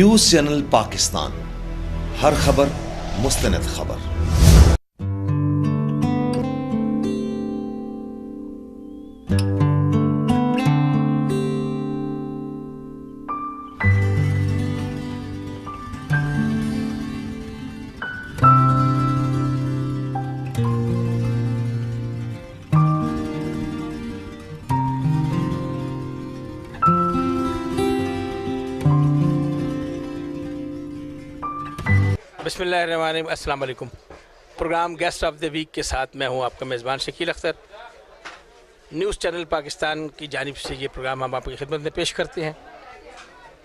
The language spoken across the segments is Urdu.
نیوز چینل پاکستان، ہر خبر مستند خبر۔ بسم اللہ الرحمن الرحیم، السلام علیکم۔ Programme guest of the week کے ساتھ میں ہوں آپ کا میزبان شکیل اختر۔ نیوز چینل پاکستان کی جانب سے یہ پروگرام ہم آپ کی خدمت میں پیش کرتے ہیں۔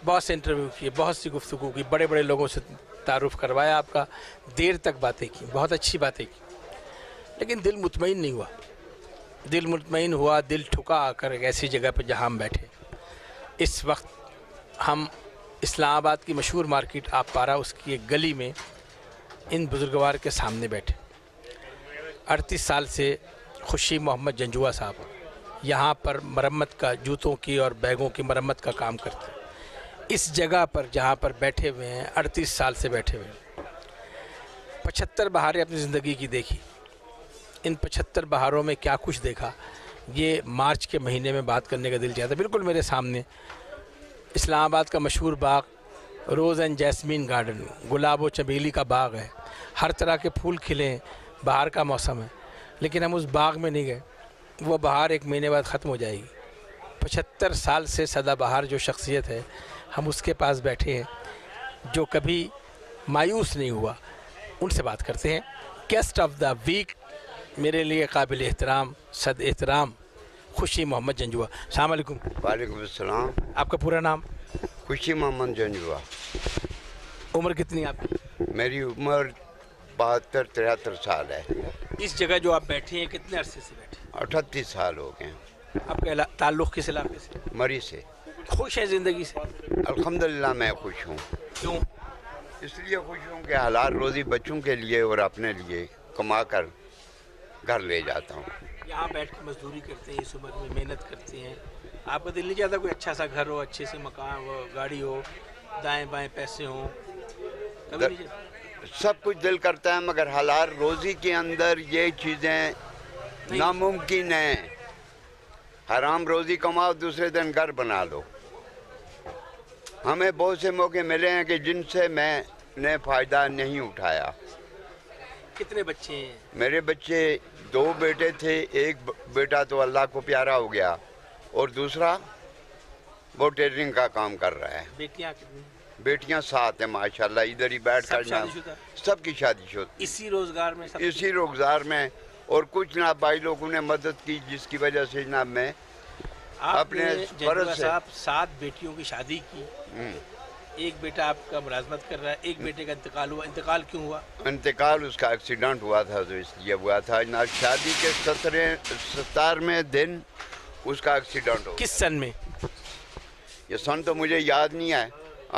بہت سے انٹرویو کیے، بہت سی گفتگو کی، بڑے بڑے لوگوں سے تعارف کروایا آپ کا، دیر تک باتیں کی، بہت اچھی باتیں کی، لیکن دل مطمئن نہیں ہوا۔ دل مطمئن ہوا، دل ٹھکا آ کر ایک ایسی جگہ پہ جہاں ہم بیٹھے۔ اس وقت ہم اسلام آباد کی مشہور مارکیٹ آپ پارا، اس کی ایک گلی میں ان بزرگوار کے سامنے بیٹھے۔ 38 سال سے خوشی محمد جنجوا صاحب یہاں پر مرمت کا، جوتوں کی اور بیگوں کی مرمت کا کام کرتے ہیں۔ اس جگہ پر جہاں پر بیٹھے ہوئے ہیں، 38 سال سے بیٹھے ہوئے ہیں، 75 بہاریں اپنی زندگی کی دیکھی۔ ان 75 بہاروں میں کیا کچھ دیکھا، یہ مارچ کے مہینے میں بات کرنے کا دل چاہتا ہے۔ بالکل میرے سامنے اسلام آباد کا مشہور باغ روز اینڈ جیسمین گارڈن، گلاب و چمیلی کا باغ ہے، ہر طرح کے پھول کھلے ہیں، بہار کا موسم ہے، لیکن ہم اس باغ میں نہیں گئے۔ وہ بہار ایک مہینے بعد ختم ہو جائے گی۔ 75 سال سے سدا بہار جو شخصیت ہے، ہم اس کے پاس بیٹھے ہیں، جو کبھی مایوس نہیں ہوا۔ ان سے بات کرتے ہیں۔ گیسٹ آف دا ویک میرے لیے قابل احترام، صد احترام خوشی محمد جنجوا۔ السلام علیکم۔ وعلیکم السلام۔ آپ کا پورا نام؟ خوشی محمد جنجوا۔ عمر کتنی آپ کی؟ میری عمر 72-73 سال ہے۔ اس جگہ جو آپ بیٹھے ہیں کتنے عرصے سے بیٹھے ہیں؟ 38 سال ہو گئے ہیں۔ آپ کا تعلق کس علاقے سے؟ مری سے۔ خوش ہیں زندگی سے؟ الحمدللہ میں خوش ہوں۔ کیوں؟ اس لیے خوش ہوں کہ حلال روزی بچوں کے لیے اور اپنے لیے کما کر گھر لے جاتا ہوں۔ یہاں بیٹھ کے مزدوری کرتے ہیں، اس عمر میں محنت کرتے ہیں، آپ کا دل نہیں چاہتا کوئی اچھا سا گھر ہو، اچھے سے مکان ہو، گاڑی ہو، دائیں بائیں پیسے ہوں؟ کبھی نہیں چاہتا؟ سب کچھ دل کرتا ہے، مگر حلال روزی کے اندر یہ چیزیں ناممکن ہیں۔ حرام روزی کماؤ، دوسرے دن گھر بنا لو۔ ہمیں بہت سے موقع ملے ہیں کہ جن سے میں نے فائدہ نہیں اٹھایا۔ کتنے بچے ہیں؟ میرے بچے 2 بیٹے تھے، ایک بیٹا تو اللہ کو پیارا ہو گیا اور دوسرا وہ ٹیلرنگ کا کام کر رہا ہے۔ بیٹیاں کتنی؟ بیٹیاں 7 ہیں ماشاءاللہ۔ ادھر ہی بیٹھ کر سب کی شادی شدہ، اسی روزگار میں؟ اسی روزگار میں، اور کچھ جناب بھائی لوگوں نے مدد کی، جس کی وجہ سے جناب میں اپنے فرض سے 7 بیٹیوں کی شادی کی۔ ایک بیٹا آپ کا ملازمت کر رہا ہے، ایک بیٹے کا انتقال ہوا۔ انتقال کیوں ہوا؟ انتقال اس کا ایکسیڈنٹ ہوا تھا، تو اس لیے ہوا تھا جناب۔ شادی کے 17ویں دن اس کا ایکسیڈنٹ ہو۔ کس سن میں؟ یہ سن تو مجھے یاد نہیں ہے،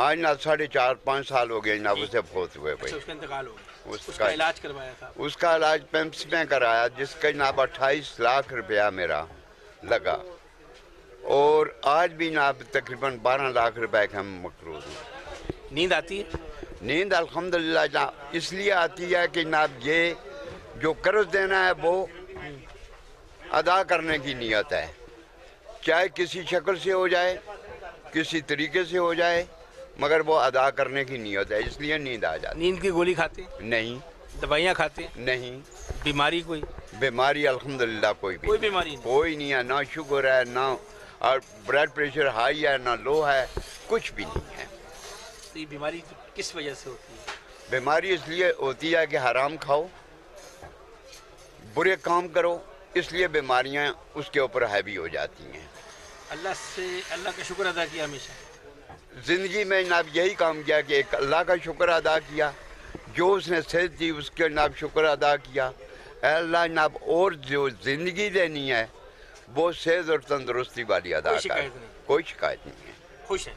آج نا 4.5-5 سال ہو گئے جناب اسے فوت ہوئے بھائی۔ اس کا انتقال ہو گیا، اس کا علاج کروایا تھا؟ اس کا علاج پیمپس میں کرایا، جس کا جناب 28 لاکھ روپیہ میرا لگا، اور آج بھی جناب تقریباً 12 لاکھ روپے کا ہم مقروض ہیں۔ نیند آتی ہے؟ نیند الحمدللہ جناب اس لیے آتی ہے کہ جناب یہ جو قرض دینا ہے وہ ادا کرنے کی نیت ہے، چاہے کسی شکل سے ہو جائے، کسی طریقے سے ہو جائے، مگر وہ ادا کرنے کی نیت ہے، اس لیے نیند آ جاتی۔ نیند کی گولی کھاتے ہیں؟ نہیں۔ دوائیاں کھاتے ہیں؟ نہیں۔ بیماری کوئی؟ بیماری الحمدللہ کوئی بیماری نہیں؟ کوئی نہیں ہے، نہ شوگر ہے، نہ اور بلڈ پریشر ہائی ہے، نہ لو ہے، کچھ بھی نہیں ہے۔ تو یہ بیماری کس وجہ سے ہوتی ہے؟ بیماری اس لیے ہوتی ہے کہ حرام کھاؤ، برے کام کرو، اس لیے بیماریاں اس کے اوپر ہیوی ہو جاتی ہیں۔ اللہ کا شکر ادا کیا ہمیشہ زندگی میں جناب یہی کام کیا کہ ایک اللہ کا شکر ادا کیا، جو اس نے صحت دی اس کے جناب شکر ادا کیا۔ اے اللہ جناب اور جو زندگی دینی ہے وہ صحت اور تندرستی والی ادا کر۔ کوئی شکایت نہیں ہے۔ خوش ہیں؟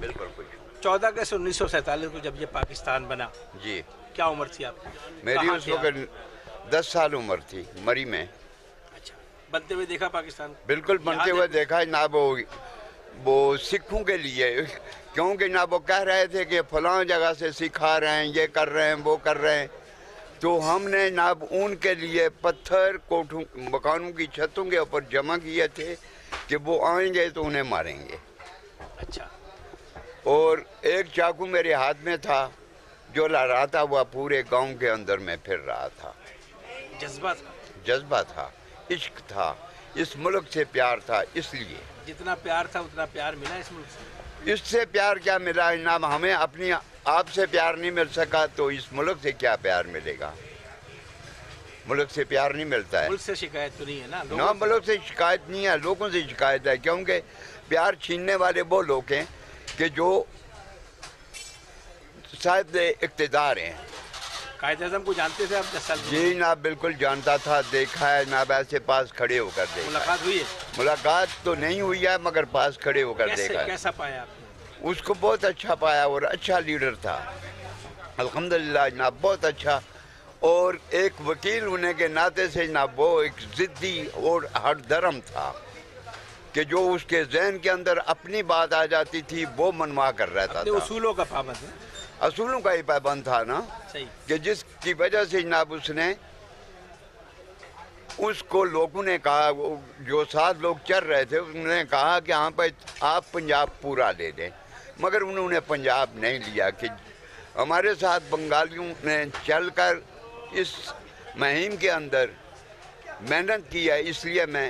بالکل خوش ہوں۔ 14 اگست 1947 کو جب یہ پاکستان بنا، جی کیا عمر تھی آپ کی؟ میری اس وقت 10 سال عمر تھی، مری میں۔ اچھا، بنتے ہوئے دیکھا پاکستان؟ بالکل بنتے ہوئے دیکھا جناب۔ وہ سکھوں کے لیے کیونکہ جناب وہ کہہ رہے تھے کہ فلاں جگہ سے سکھا رہے ہیں، یہ کر رہے ہیں، وہ کر رہے ہیں، تو ہم نے جناب ان کے لیے پتھر کوٹھوں مکانوں کی چھتوں کے اوپر جمع کیے تھے کہ وہ آئیں گے تو انہیں ماریں گے. اچھا. اور ایک چاقو میرے ہاتھ میں تھا جو لہراتا ہوا پورے گاؤں کے اندر میں پھر رہا تھا. جذبہ تھا. جذبہ تھا، عشق تھا، اس ملک سے پیار تھا. اس لیے جتنا پیار تھا اتنا پیار ملا اس ملک سے. اس سے پیار کیا ملا جناب؟ ہمیں اپنی آپ سے پیار نہیں مل سکا تو اس ملک سے کیا پیار ملے گا؟ ملک سے پیار نہیں ملتا ہے. ملک سے شکایت تو نہیں ہے نا؟ نہ ملک سے شکایت نہیں ہے، لوگوں سے شکایت ہے. کیونکہ پیار چھیننے والے وہ لوگ ہیں کہ جو صاحب اقتدار ہیں. قائد اعظم کو جانتے تھے آپ 10 سال؟ جی جناب بالکل جانتا تھا، دیکھا ہے جناب، ایسے پاس کھڑے ہو کر دیکھا. ملاقات ہوئی ہے؟ ملاقات تو نہیں ہوئی ہے مگر پاس کھڑے ہو کر دیکھا ہے. کیسا پایا آپ نے؟ اس کو بہت اچھا پایا اور اچھا لیڈر تھا الحمدللہ جناب، بہت اچھا. اور ایک وکیل ہونے کے ناطے سے جناب وہ ایک ضدی اور ہر درم تھا کہ جو اس کے ذہن کے اندر اپنی بات آ جاتی تھی وہ منوا کر رہتا تھا. اصولوں کا پابند ہے. اصولوں کا ہی پابند تھا نا. صحیح. کہ جس کی وجہ سے جناب اس نے اس کو لوگوں نے کہا، جو 7 لوگ چل رہے تھے انہوں نے کہا کہ ہاں پہ آپ پنجاب پورا لے دیں، مگر انہوں نے پنجاب نہیں لیا. کہ ہمارے ساتھ بنگالیوں نے چل کر اس مہم کے اندر محنت کی ہے، اس لیے میں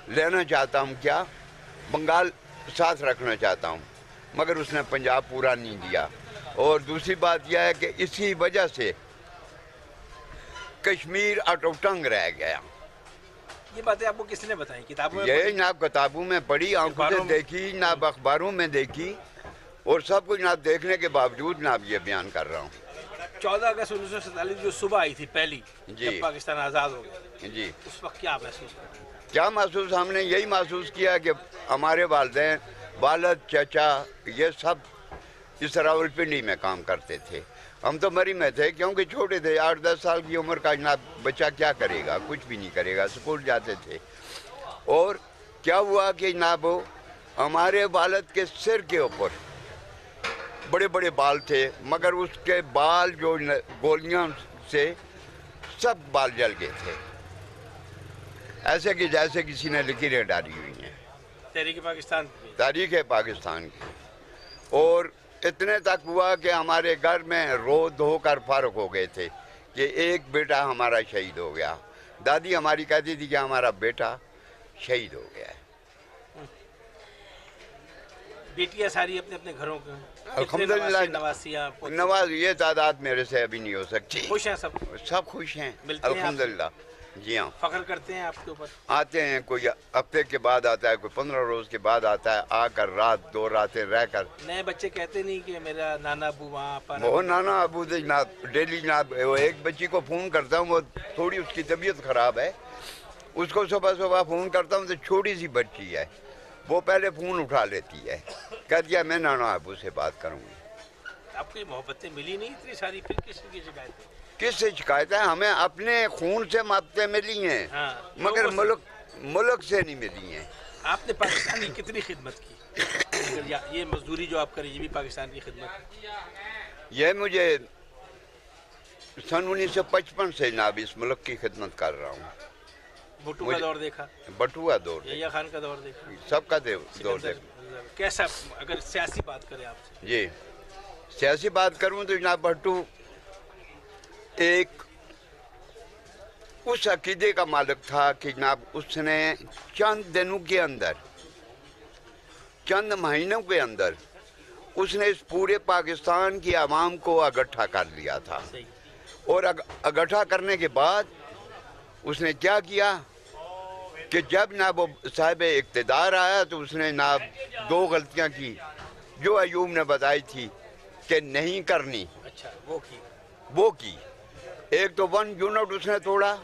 لینا چاہتا ہوں، کیا بنگال ساتھ رکھنا چاہتا ہوں، مگر اس نے پنجاب پورا نہیں دیا. اور دوسری بات یہ ہے کہ اسی وجہ سے کشمیر آؤٹ آف ٹنگ رہ گیا. یہ باتیں آپ کو کس نے بتائیں؟ کتابوں میں؟ یہ جناب کتابوں میں پڑھی، آنکھوں سے دیکھی جناب، اخباروں میں دیکھی، اور سب کچھ جناب دیکھنے کے باوجود جناب یہ بیان کر رہا ہوں. 14 اگست 1947 جو صبح آئی تھی پہلی، جی. جب پاکستان آزاد ہو گیا، جی. اس وقت کیا محسوس کرتے؟ کیا محسوس؟ ہم نے یہی محسوس کیا کہ ہمارے والدین، والد، چچا، یہ سب اس راولپنڈی میں کام کرتے تھے. ہم تو مری میں تھے کیونکہ چھوٹے تھے، 8-10 سال کی عمر کا جناب بچہ کیا کرے گا؟ کچھ بھی نہیں کرے گا. اسکول جاتے تھے. اور کیا ہوا کہ جناب ہمارے والد کے سر کے اوپر بڑے بڑے بال تھے، مگر اس کے بال جو گولیاں سے سب بال جل گئے تھے، ایسے کہ جیسے کسی نے لکیریں ڈالی ہوئی ہیں. تحریک پاکستان؟ تاریخ پاکستان کی. اور اتنے تک ہوا کہ ہمارے گھر میں رو دھو کر فارغ ہو گئے تھے کہ ایک بیٹا ہمارا شہید ہو گیا. دادی ہماری کہتی تھی کہ ہمارا بیٹا شہید ہو گیا ہے. بیٹیاں ساری اپنے اپنے گھروں کے؟ الحمدللہ. نواسیاں؟ نواز یہ تعداد میرے سے ابھی نہیں ہو سکتی. خوش ہیں سب؟ سب خوش ہیں الحمدللہ. جی ہاں. فخر کرتے ہیں آپ کے اوپر؟ آتے ہیں، کوئی ہفتے کے بعد آتا ہے، کوئی 15 روز کے بعد آتا ہے، آ کر رات 2 راتیں رہ کر. نئے بچے کہتے نہیں کہ میرا نانا ابو وہاں پر؟ وہ نانا ابو سے جناب ڈیلی جناب، وہ ایک بچی کو فون کرتا ہوں، وہ تھوڑی اس کی طبیعت خراب ہے، اس کو صبح فون کرتا ہوں تو چھوٹی سی بچی ہے، وہ پہلے فون اٹھا لیتی ہے، کہتی ہے میں نانا ابو سے بات کروں گی. آپ کو محبتیں ملی نہیں اتنی ساری، پھر کس کی شکایت ہے؟ کس سے شکایت ہے؟ ہمیں اپنے خون سے محبتیں ملی ہیں، ہاں، مگر ملک سے نہیں ملی ہیں. آپ نے پاکستان کی کتنی خدمت کی؟ یہ مزدوری جو آپ کریں یہ بھی پاکستان کی خدمت ہے؟ یہ مجھے سن 1955 سے جناب اس ملک کی خدمت کر رہا ہوں. بھٹو کا دور دیکھا؟ بٹوا دور، یحییٰ خان کا دور دیکھا؟ سب کا دور دیکھا. کیسا؟ اگر سیاسی بات کریں آپ سے؟ جی سیاسی بات کروں تو جناب بھٹو ایک اس عقیدے کا مالک تھا کہ جناب اس نے چند دنوں کے اندر، چند مہینوں کے اندر اس نے اس پورے پاکستان کی عوام کو اکٹھا کر لیا تھا. اور اکٹھا کرنے کے بعد اس نے کیا کیا کہ جب جناب وہ صاحب اقتدار آیا تو اس نے جناب 2 غلطیاں کی جو ایوب نے بتائی تھی کہ نہیں کرنی. اچھا، وہ کی. ایک تو 1 یونٹ اس نے توڑا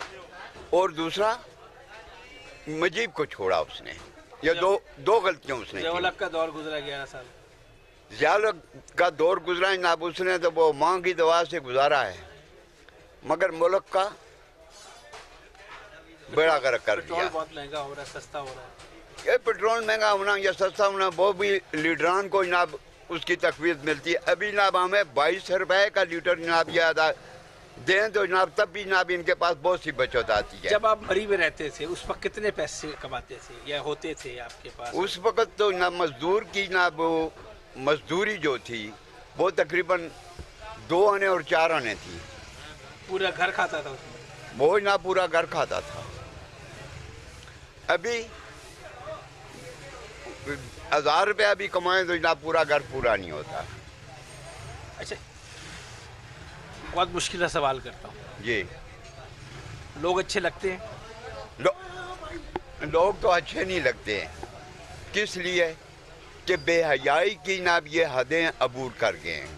اور دوسرا مجیب کو چھوڑا اس نے. یہ دو غلطیاں اس نے کی. ضیاء الحق کا دور گزرا 11 سال. ضیاء الحق کا دور گزرا جناب اس نے تو وہ ماں کی دعا سے گزارا ہے، مگر ملک کا بیڑا غرق کر دیا. پیٹرول بہت مہنگا ہو رہا ہے، سستا ہو رہا ہے. یہ پیٹرول مہنگا ہونا یا سستا ہونا وہ بھی لیڈران کو جناب اس کی تخفیف ملتی ہے. ابھی جناب ہمیں 22 روپے کا لیٹر جناب یہ ادا دیں تو جناب تب بھی جناب ان کے پاس بہت سی بچت آتی ہے. جب آپ مری میں رہتے تھے اس وقت کتنے پیسے کماتے تھے یا ہوتے تھے آپ کے پاس؟ اس وقت تو جناب مزدور کی جناب مزدوری جو تھی وہ تقریباً 2 آنے اور 4 آنے تھی. پورا گھر کھاتا تھا اس میں؟ وہ جناب پورا گھر کھاتا تھا. ابھی 1000 روپیہ بھی کمائیں تو جناب پورا گھر پورا نہیں ہوتا. اچھا بہت مشکل سوال کرتا ہوں. جی لوگ اچھے لگتے ہیں؟ لوگ تو اچھے نہیں لگتے ہیں. کس لیے کہ بے حیائی کی جناب یہ حدیں عبور کر گئے ہیں,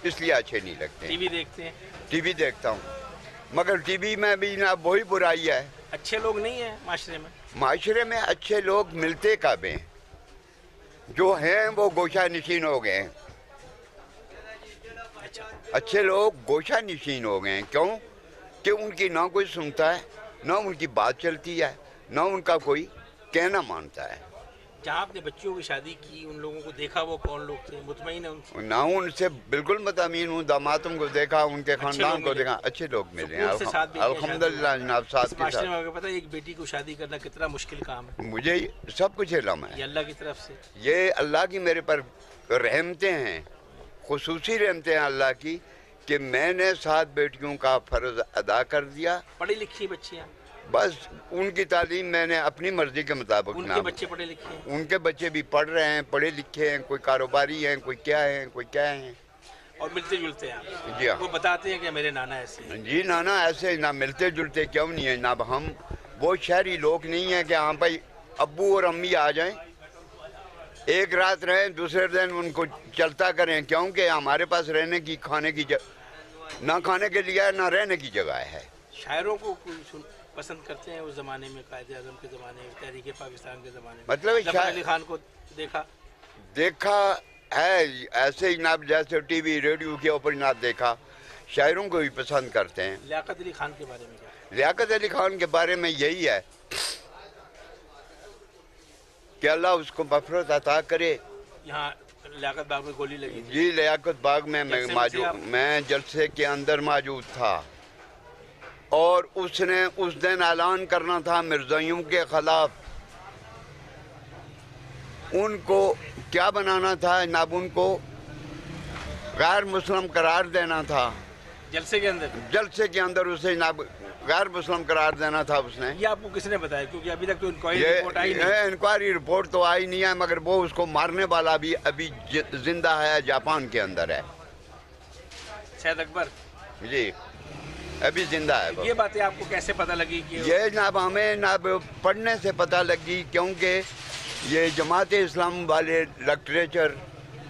اس لیے اچھے نہیں لگتے. ٹی وی دیکھتے ہیں؟ ٹی وی دیکھتا ہوں مگر ٹی وی میں بھی جناب وہی برائی ہے. اچھے لوگ نہیں ہیں معاشرے میں؟ معاشرے میں اچھے لوگ ملتے کب ہیں؟ جو ہیں وہ گوشہ نشین ہو گئے ہیں. اچھے لوگ گوشہ نشین ہو گئے ہیں. کیوں کہ ان کی نہ کوئی سنتا ہے, نہ ان کی بات چلتی ہے, نہ ان کا کوئی کہنا مانتا ہے. جہاں آپ نے بچیوں کی شادی کی ان لوگوں کو دیکھا وہ کون لوگ تھے؟ مطمئن ہیں ان سے؟ نہ ان سے بالکل مطمئن ہوں. دامادوں کو دیکھا, ان کے خاندان کو دیکھا, اچھے لوگ ملے ہیں الحمدللہ جناب. ساتھ اس معاشرے میں پتہ ہے ایک بیٹی کو شادی کرنا کتنا مشکل کام ہے. مجھے سب کچھ علم ہے. یہ اللہ کی طرف سے, یہ اللہ کی میرے پر رحمتیں ہیں, خصوصی رحمتیں ہیں اللہ کی کہ میں نے 7 بیٹیوں کا فرض ادا کر دیا. پڑھی لکھی بچیاں؟ بس ان کی تعلیم میں نے اپنی مرضی کے مطابق. ان کے بچے پڑھے لکھے ہیں؟ ان کے بچے بھی پڑھ رہے ہیں, پڑھے لکھے ہیں. کوئی کاروباری ہیں, کوئی کیا ہیں, کوئی کیا ہیں. اور ملتے جلتے ہیں آپ؟ جی ہاں. وہ بتاتے ہیں کہ میرے نانا ایسے ہیں. جی نانا ایسے نہ ملتے جلتے کیوں نہیں ہیں جناب. ہم وہ شہری لوگ نہیں ہیں کہ ہاں بھائی ابو اور امی آ جائیں, ایک رات رہیں, دوسرے دن ان کو چلتا کریں. کیونکہ ہمارے پاس رہنے کی کھانے کی نہ کھانے کے لیے نہ رہنے کی جگہ ہے. شاعروں کو پسند کرتے ہیں اس زمانے میں, قائد اعظم کے زمانے میں, تحریک پاکستان کے زمانے میں؟ مطلب ظفر علی خان کو دیکھا ہے ایسے ہی جناب, جیسے ٹی وی ریڈیو کے اوپر جناب دیکھا. شاعروں کو بھی پسند کرتے ہیں. لیاقت علی خان کے بارے میں کیا؟ لیاقت علی خان کے بارے میں یہی ہے کہ اللہ اس کو مغفرت عطا کرے. یہاں لیاقت باغ میں گولی لگی تھی؟ جی لیاقت باغ میں میں جلسے کے اندر موجود تھا, اور اس نے اس دن اعلان کرنا تھا مرزائیوں کے خلاف. ان کو کیا بنانا تھا جناب, ان کو غیر مسلم قرار دینا تھا. جلسے کے اندر؟ جلسے کے اندر اسے جناب غیر مسلم قرار دینا تھا اس نے. یہ آپ کو کس نے بتایا؟ کیونکہ ابھی تک تو انکوائری رپورٹ آئی نہیں. انکوائری رپورٹ تو آئی نہیں ہے, مگر وہ اس کو مارنے والا بھی ابھی زندہ ہے, جاپان کے اندر ہے. سید اکبر؟ جی ابھی زندہ ہے. یہ باتیں آپ کو کیسے پتہ لگی؟ کہ یہ جناب ہمیں جناب پڑھنے سے پتہ لگی, کیونکہ یہ جماعت اسلام والے لٹریچر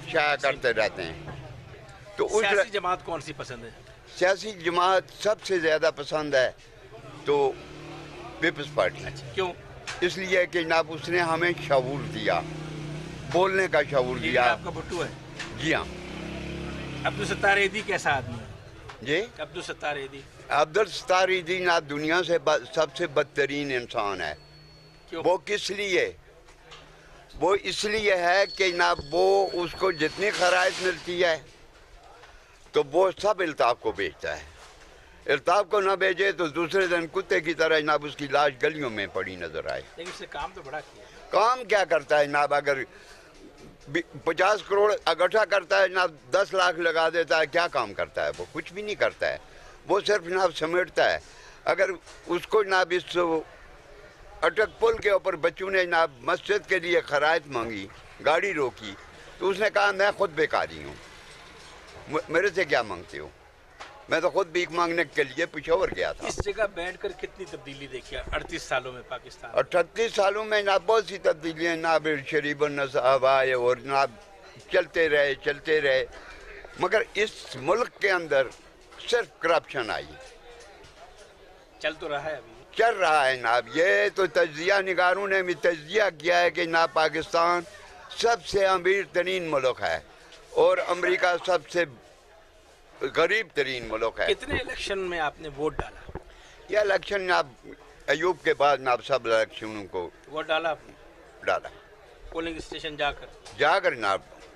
شائع کرتے رہتے ہیں. تو سیاسی جماعت کون سی پسند ہے؟ سیاسی جماعت سب سے زیادہ پسند ہے تو پیپلز پارٹی. کیوں؟ اس لیے کہ جناب اس نے ہمیں شعور دیا, بولنے کا شعور دیا. آپ کا بھٹو ہے؟ جی ہاں. عبدالستار ایدھی کیسا آدمی ہے؟ جی عبدالستار ایدھی. عبدالستار ایدھی جناب دنیا سے سب سے بدترین انسان ہے. وہ کس لیے؟ وہ اس لیے ہے کہ جناب وہ اس کو جتنی خرائط ملتی ہے تو وہ سب الطاف کو بیچتا ہے. الطاف کو نہ بیچے تو دوسرے دن کتے کی طرح جناب اس کی لاش گلیوں میں پڑی نظر آئے. لیکن اس نے کام تو بڑا کیا. کام کیا کرتا ہے جناب؟ اگر 50 کروڑ اکٹھا کرتا ہے جناب, 10 لاکھ لگا دیتا ہے, کیا کام کرتا ہے؟ وہ کچھ بھی نہیں کرتا ہے. وہ صرف جناب سمیٹتا ہے. اگر اس کو جناب اس اٹک پل کے اوپر بچوں نے جناب مسجد کے لیے خرائط مانگی, گاڑی روکی, تو اس نے کہا میں خود بیکاری ہوں, میرے سے کیا مانگتے ہو؟ میں تو خود بھیک مانگنے کے لیے پشاور گیا تھا. اس جگہ بیٹھ کر کتنی تبدیلی دیکھی 38 سالوں میں پاکستان؟ 38 سالوں میں جناب بہت سی تبدیلیاں. جناب شریف النصاب آئے اور جناب چلتے رہے, مگر اس ملک کے اندر صرف کرپشن آئی. چل تو رہا ہے ابھی؟ چل رہا ہے جناب. یہ تو تجزیہ نگاروں نے بھی تجزیہ کیا ہے کہ جناب پاکستان سب سے امیر ترین ملک ہے اور امریکہ سب سے غریب ترین ملک ہے. کتنے الیکشن میں آپ نے ووٹ ڈالا؟ یہ الیکشن جناب ایوب کے بعد جناب سب الیکشنوں کو ووٹ ڈالا آپ نے؟ ڈالا. پولنگ اسٹیشن جا کر جناب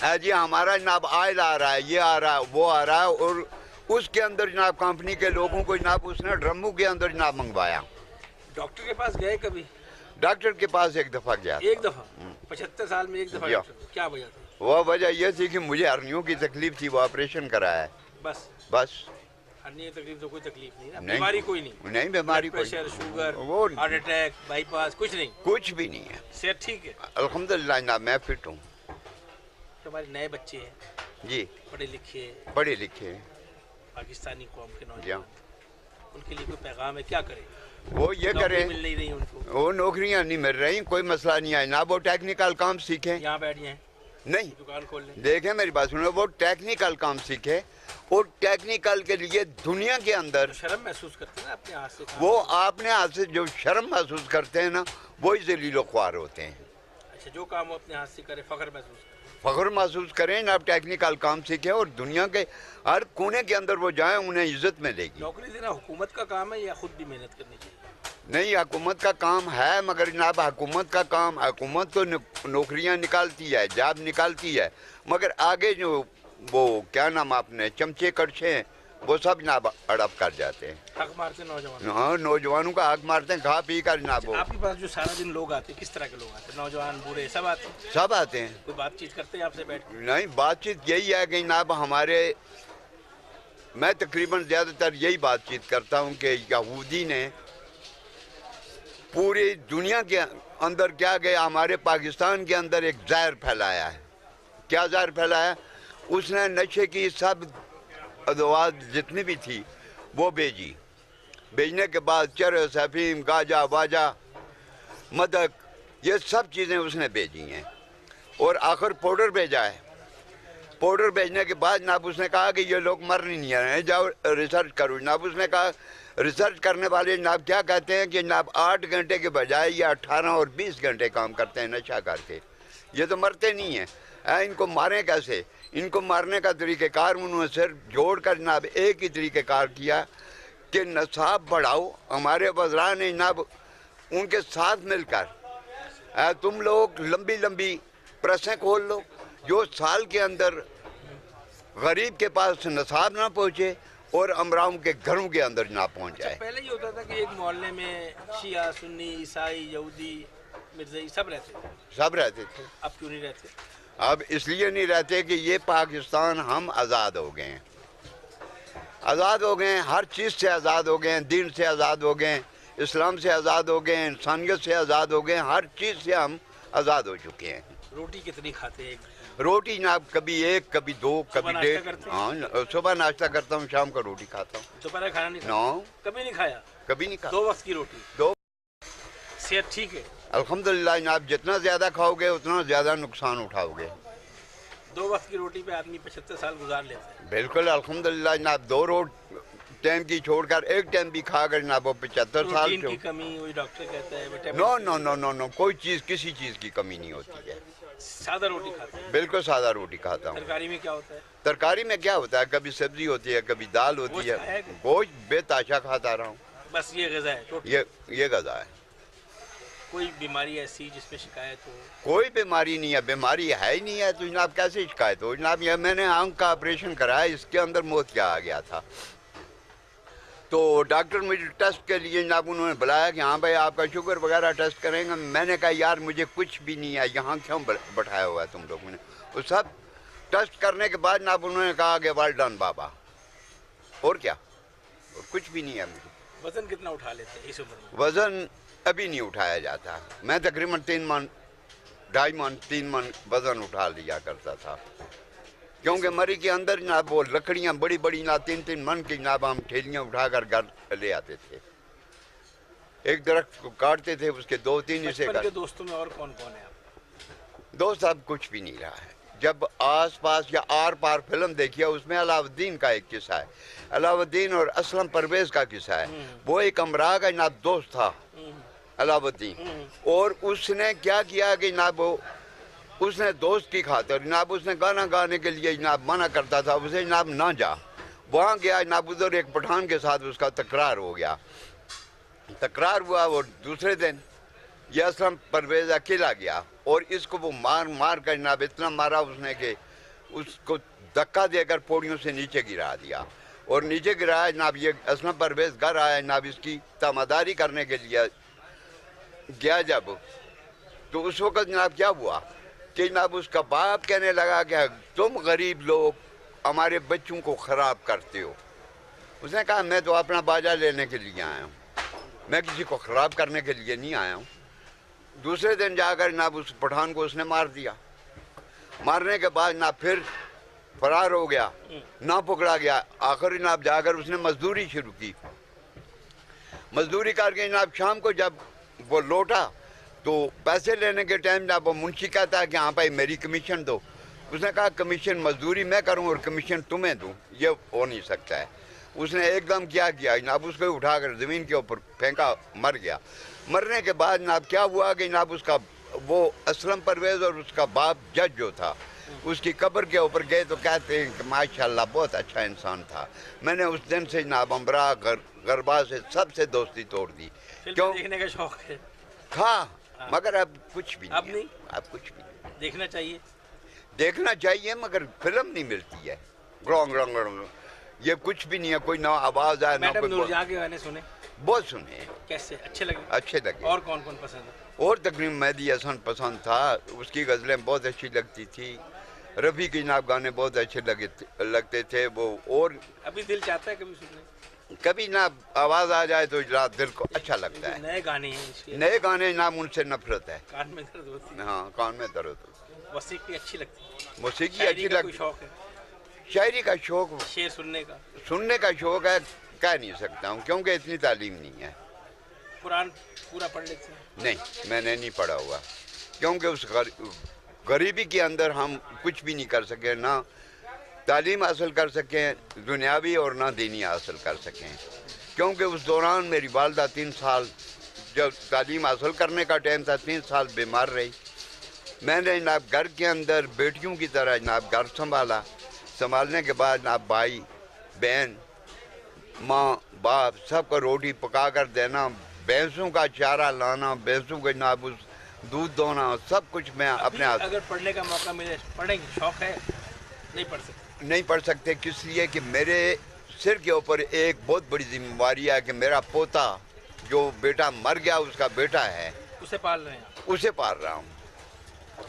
جی ہمارا جناب آئل آ رہا ہے، یہ آ رہا ہے، وہ آ رہا ہے، اور اس کے اندر جناب کمپنی کے لوگوں کو جناب اس نے ڈرموں کے اندر جناب منگوایا۔ ڈاکٹر کے پاس گئے کبھی؟ ڈاکٹر کے پاس ایک دفعہ گیا، ایک دفعہ 75 سال میں ایک دفعہ؟ کیا وجہ تھی؟ وہ وجہ یہ تھی کہ مجھے ہرنیوں کی تکلیف تھی، وہ آپریشن کرایا ہے بس۔ ہرنی تکلیف تو کوئی تکلیف نہیں، بیماری کوئی نہیں؟ بیماری کوئی، پریشر، شوگر، وہ ہارٹ اٹیک، بائی پاس کچھ نہیں؟ کچھ بھی نہیں ہے، صحت ٹھیک ہے الحمدللہ جناب، میں فٹ ہوں۔ ہمارے نئے بچے ہیں جی پڑھے لکھے پاکستانی قوم کے جی ہاں، نوجوان، ان کے لیے کوئی پیغام ہے؟ کیا کریں؟ وہ یہ کریں، مل نہیں رہی ان کو، وہ نوکریاں نہیں مل رہی، کوئی مسئلہ نہیں ہے جناب، وہ ٹیکنیکل کام سیکھیں۔ یہاں بیٹھ جائیں، نہیں، دکان کھول لیں۔ دیکھیں میری بات سنیں، وہ ٹیکنیکل کام سیکھے، اور ٹیکنیکل کے لیے دنیا کے اندر شرم محسوس کرتے ہیں اپنے ہاتھ سے، وہ اپنے ہاتھ سے جو شرم محسوس کرتے ہیں نا، وہی ذلیل و خوار ہوتے ہیں۔ اچھا، جو کام وہ اپنے ہاتھ سے کرے فخر محسوس کرے، فخر محسوس کریں نا، آپ ٹیکنیکل کام سیکھیں اور دنیا کے ہر کونے کے اندر وہ جائیں، انہیں عزت ملے گی۔ نوکری دینا حکومت کا کام ہے یا خود بھی محنت کرنی چاہیے؟ نہیں، حکومت کا کام ہے، مگر جناب حکومت کا کام، حکومت تو نوکریاں نکالتی ہے، جاب نکالتی ہے، مگر آگے جو وہ کیا نام آپ نے چمچے کڑچے ہیں، وہ سب جناب اڑپ کر جاتے ہیں۔ حق مارتے نوجوان؟ ہاں، نوجوانوں کا حق مارتے ہیں، کھا پی کر جناب۔ آپ کے پاس جو سارا دن لوگ آتے ہیں، کس طرح کے لوگ آتے ہیں؟ نوجوان، بوڑھے، سب آتے ہیں؟ سب آتے ہیں۔ کوئی بات چیت کرتے ہیں آپ سے بیٹھ کے؟ نہیں، بات چیت یہی ہے کہ جناب میں تقریباً زیادہ تر یہی بات چیت کرتا ہوں کہ یہودی نے پوری دنیا کے اندر کیا گیا، ہمارے پاکستان کے اندر ایک زہر پھیلایا ہے۔ کیا زہر پھیلایا؟ اس نے نشے کی سب ادوات جتنی بھی تھی وہ بیچنے کے بعد چرس، افیم، گاجا، واجا، مدک، یہ سب چیزیں اس نے بیچی ہیں، اور آخر پاؤڈر بھیجا ہے۔ پاؤڈر بھیجنے کے بعد جناب اس نے کہا کہ یہ لوگ مر نہیں رہے ہیں، جاؤ ریسرچ کرو۔ جناب اس نے کہا، ریسرچ کرنے والے جناب کیا کہتے ہیں کہ جناب 8 گھنٹے کے بجائے یہ 18 اور 20 گھنٹے کام کرتے ہیں نشہ کر کے، یہ تو مرتے نہیں ہیں۔ ان کو ماریں کیسے؟ ان کو مارنے کا طریقہ کار انہوں نے صرف جوڑ کر جناب ایک ہی طریقہ کار کیا کہ نصاب بڑھاؤ۔ ہمارے وزراء نے جناب ان کے ساتھ مل کر تم لوگ لمبی لمبی پریسیں کھول لو، جو سال کے اندر غریب کے پاس نصاب نہ پہنچے اور امراؤں کے گھروں کے اندر نہ پہنچ جائے۔ پہلے یہ ہوتا تھا کہ ایک محلے میں شیعہ، سنی، عیسائی، یہودی، مرزائی سب رہتے تھے، اب کیوں نہیں رہتے؟ اب اس لیے نہیں رہتے کہ یہ پاکستان ہم آزاد ہو گئے ہیں، آزاد ہو گئے ہیں، ہر چیز سے آزاد ہو گئے ہیں، دین سے آزاد ہو گئے ہیں، اسلام سے آزاد ہو گئے ہیں، انسانیت سے آزاد ہو گئے ہیں، ہر چیز سے ہم آزاد ہو چکے ہیں۔ روٹی کتنی کھاتے ہیں؟ روٹی جناب کبھی ایک، کبھی دو، کبھی ڈیڑھ۔ ہاں، صبح ناشتہ کرتا ہوں، شام کا روٹی کھاتا ہوں۔ دوپہر کھانا نہیں؟ نو، کبھی نہیں کھایا؟ کبھی نہیں کھاتا۔ 2 وقت کی روٹی؟ دو۔ صحت ٹھیک ہے؟ الحمدللہ جناب، جتنا زیادہ کھاؤ گے اتنا زیادہ نقصان اٹھاؤ گے۔ 2 وقت کی روٹی پہ آدمی 75 سال گزار لیتا ہے؟ بالکل الحمدللہ جناب، 2 ٹائم کی چھوڑ کر ایک ٹائم بھی کھا کر جناب وہ 75 سال۔ پروٹین کی کمی ہوئی ڈاکٹر کہتا ہے؟ نو، کوئی چیز، کسی چیز کی کمی نہیں ہوتی ہے۔ سادہ روٹی کھاتے ہیں؟ بالکل سادہ روٹی کھاتا ہوں۔ ترکاری میں کیا ہوتا ہے؟ ترکاری میں کیا ہوتا ہے؟ کبھی سبزی ہوتی ہے، کبھی دال ہوتی ہے، گوشت بے تاشا کھاتا رہا ہوں۔ بس یہ غذا ہے؟ یہ غذا ہے۔ کوئی بیماری ایسی جس میں شکایت ہو؟ کوئی بیماری نہیں ہے، بیماری ہے ہی نہیں ہے تو جناب کیسے شکایت ہو؟ جناب یہ میں نے آنکھ کا آپریشن کرایا، اس کے اندر موت کیا آ گیا تھا، تو ڈاکٹر مجھے ٹیسٹ کے لیے جناب انہوں نے بلایا کہ ہاں بھائی آپ کا شوگر وغیرہ ٹیسٹ کریں گے۔ میں نے کہا یار مجھے کچھ بھی نہیں ہے، یہاں کیوں بٹھایا ہوا ہے تم لوگوں نے؟ وہ سب ٹیسٹ کرنے کے بعد جناب انہوں نے کہا کہ ویل ڈن بابا، اور کیا، اور کچھ بھی نہیں ہے مجھے۔ وزن کتنا اٹھا لیتے ہیں اس عمر میں؟ وزن ابھی نہیں اٹھایا جاتا، میں تقریباً 3 من 2.5 من 3 من وزن اٹھا لیا کرتا تھا، کیونکہ مری کے اندر جناب وہ لکڑیاں بڑی بڑی جناب 3 من کی جناب ہم ٹھیلیاں اٹھا کر گھر لے آتے تھے، ایک درخت کو کاٹتے تھے، اس کے 2-3 حصے بچپن کے دوستوں میں اور کون کون ہے آپ؟ دوست اب کچھ بھی نہیں رہا ہے۔ جب آس پاس یا آر پار فلم دیکھیے، اس میں علاؤالدین کا ایک قصہ ہے، علاؤالدین اور اسلم پرویز کا قصہ ہے۔ وہ ایک امراء کا جناب دوست تھا علاؤالدین، اور اس نے کیا کیا کہ جناب اس نے دوست کی خاطر جناب اس نے گانا گانے کے لیے جناب منع کرتا تھا اسے، جناب نہ جا، وہاں گیا جناب، ادھر ایک پٹھان کے ساتھ اس کا تکرار ہو گیا، تکرار ہوا، وہ دوسرے دن یہ اسلم پرویز اکیلا گیا، اور اس کو وہ مار کر جناب اتنا مارا اس نے کہ اس کو دھکا دے کر پوڑیوں سے نیچے گرا دیا، اور نیچے گرایا جناب. یہ اسلم پرویز گھر آیا جناب، اس کی تامداری کرنے کے لیے گیا جب، تو اس وقت جناب کیا ہوا کہ جناب اس کا باپ کہنے لگا کہ تم غریب لوگ ہمارے بچوں کو خراب کرتے ہو. اس نے کہا میں تو اپنا باجا لینے کے لیے آیا ہوں، میں کسی کو خراب کرنے کے لیے نہیں آیا ہوں. دوسرے دن جا کر جناب اس پٹھان کو اس نے مار دیا. مارنے کے بعد جناب پھر فرار ہو گیا، نہ پکڑا گیا. آخر جناب جا کر اس نے مزدوری شروع کی. مزدوری کر کے جناب شام کو جب وہ لوٹا تو پیسے لینے کے ٹائم جناب وہ منشی کہتا ہے کہ ہاں بھائی میری کمیشن دو. اس نے کہا کمیشن مزدوری میں کروں اور کمیشن تمہیں دوں، یہ ہو نہیں سکتا ہے. اس نے ایک دم کیا جناب اس کو اٹھا کر زمین کے اوپر پھینکا، مر گیا. مرنے کے بعد جناب کیا ہوا کہ جناب اس کا وہ اسلم پرویز اور اس کا باپ جج جو تھا اس کی قبر کے اوپر گئے تو کہتے ہیں کہ ماشاءاللہ بہت اچھا انسان تھا. میں نے اس دن سے جناب امراء غربا سے سب سے دوستی توڑ دی. کیوں دیکھنے کا شوق ہے تھا مگر اب کچھ بھی اب نہیں، اب کچھ بھی نہیں. دیکھنا چاہیے، دیکھنا چاہیے مگر فلم نہیں ملتی ہے. گرونگ گرونگ گرونگ یہ کچھ بھی نہیں ہے. کوئی نہ آواز آئے نہ میڈم کوئی نور جہاں کے گانے سنے بہت سنے، کیسے اچھے لگے؟ اچھے لگے. اور کون کون پسند ہے؟ اور تقریباً مہدی حسن پسند تھا، اس کی غزلیں بہت اچھی لگتی تھی. رفیع کی جناب گانے بہت اچھے لگتے تھے وہ. اور ابھی دل چاہتا ہے کبھی سننے؟ کبھی جناب آواز آ جائے تو جناب دل کو اچھا لگتا ہے. نئے گانے ہیں اس کے، نئے گانے جناب ان سے نفرت ہے. کان میں درد ہوتی ہے. ہاں کان میں درد ہوتا ہے. موسیقی اچھی لگتی ہے، موسیقی شاعری اچھی کا کوئی لگتی. شوق ہے؟ شاعری کا شوق، شعر سننے کا؟ سننے کا شوق ہے، کہہ نہیں سکتا ہوں کیونکہ اتنی تعلیم نہیں ہے. قرآن پورا پڑھ لیتے ہیں؟ نہیں میں نے نہیں پڑھا ہوا، کیونکہ اس غریبی کے اندر ہم کچھ بھی نہیں کر سکے، نہ تعلیم حاصل کر سکیں دنیاوی اور نہ دینی حاصل کر سکیں. کیونکہ اس دوران میری والدہ 3 سال جب تعلیم حاصل کرنے کا ٹائم تھا 3 سال بیمار رہی. میں نے جناب گھر کے اندر بیٹیوں کی طرح جناب گھر سنبھالا. سنبھالنے کے بعد جناب بھائی بہن ماں باپ سب کو روٹی پکا کر دینا، بھینسوں کا چارہ لانا، بھینسوں کو جناب اس دودھ دونا، سب کچھ میں اپنے ہاتھ. اگر پڑھنے کا موقع ملے پڑھیں گے؟ شوق ہے؟ نہیں پڑھ سکتے؟ نہیں پڑھ سکتے کس لیے کہ میرے سر کے اوپر ایک بہت بڑی ذمہ داری ہے کہ میرا پوتا جو بیٹا مر گیا اس کا بیٹا ہے، اسے پال رہے ہیں اسے پال رہا ہوں.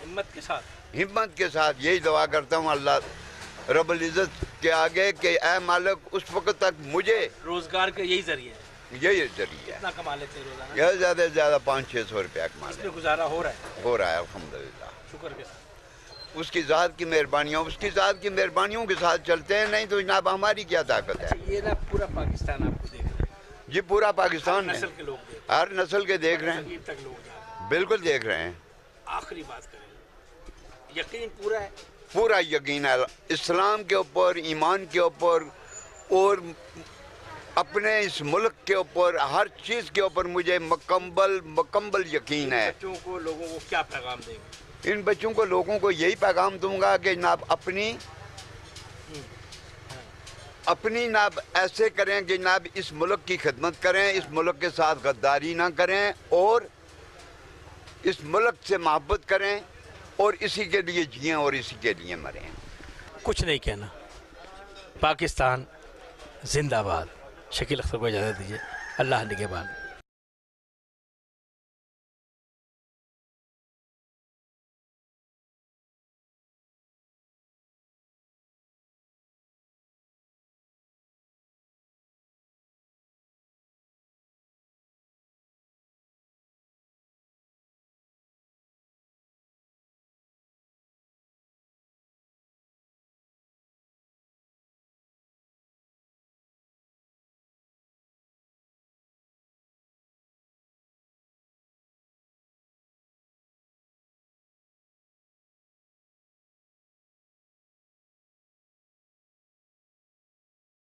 ہمت کے ساتھ؟ ہمت کے ساتھ یہی دعا کرتا ہوں اللہ رب العزت کے آگے کہ اے مالک اس وقت تک مجھے روزگار کا یہی ذریعہ ہے؟ یہی ذریعہ ہے. کتنا کما لیتے ہیں روزانہ؟ یہ زیادہ سے زیادہ 500-600 روپیہ کما اس لے میں گزارا ہو رہا ہے؟ ہو رہا ہے الحمدللہ. شکر کے ساتھ. اس کی ذات کی مہربانیوں، اس کی ذات کی مہربانیوں کے ساتھ چلتے ہیں، نہیں تو جناب ہماری کیا طاقت ہے. یہ نا پورا پاکستان آپ کو دیکھ رہا ہے، جی پورا پاکستان ہے، نسل کے لوگ دیکھ رہے ہر نسل کے دیکھ رہے ہیں، ہیں، غریب تک لوگ دیکھ رہے ہیں. بالکل دیکھ رہے ہیں. آخری بات کریں، یقین پورا ہے؟ پورا یقین ہے اسلام کے اوپر، ایمان کے اوپر اور اپنے اس ملک کے اوپر، ہر چیز کے اوپر مجھے مکمل یقین ہے. بچوں کو لوگوں کو کیا پیغام دیں گے؟ ان بچوں کو لوگوں کو یہی پیغام دوں گا کہ جناب اپنی جناب ایسے کریں کہ جناب اس ملک کی خدمت کریں، اس ملک کے ساتھ غداری نہ کریں اور اس ملک سے محبت کریں اور اسی کے لیے جئیں اور اسی کے لیے مریں. کچھ نہیں کہنا. پاکستان زندہ باد. شکیل اختر کو اجازت دیجیے. اللہ نگہبان.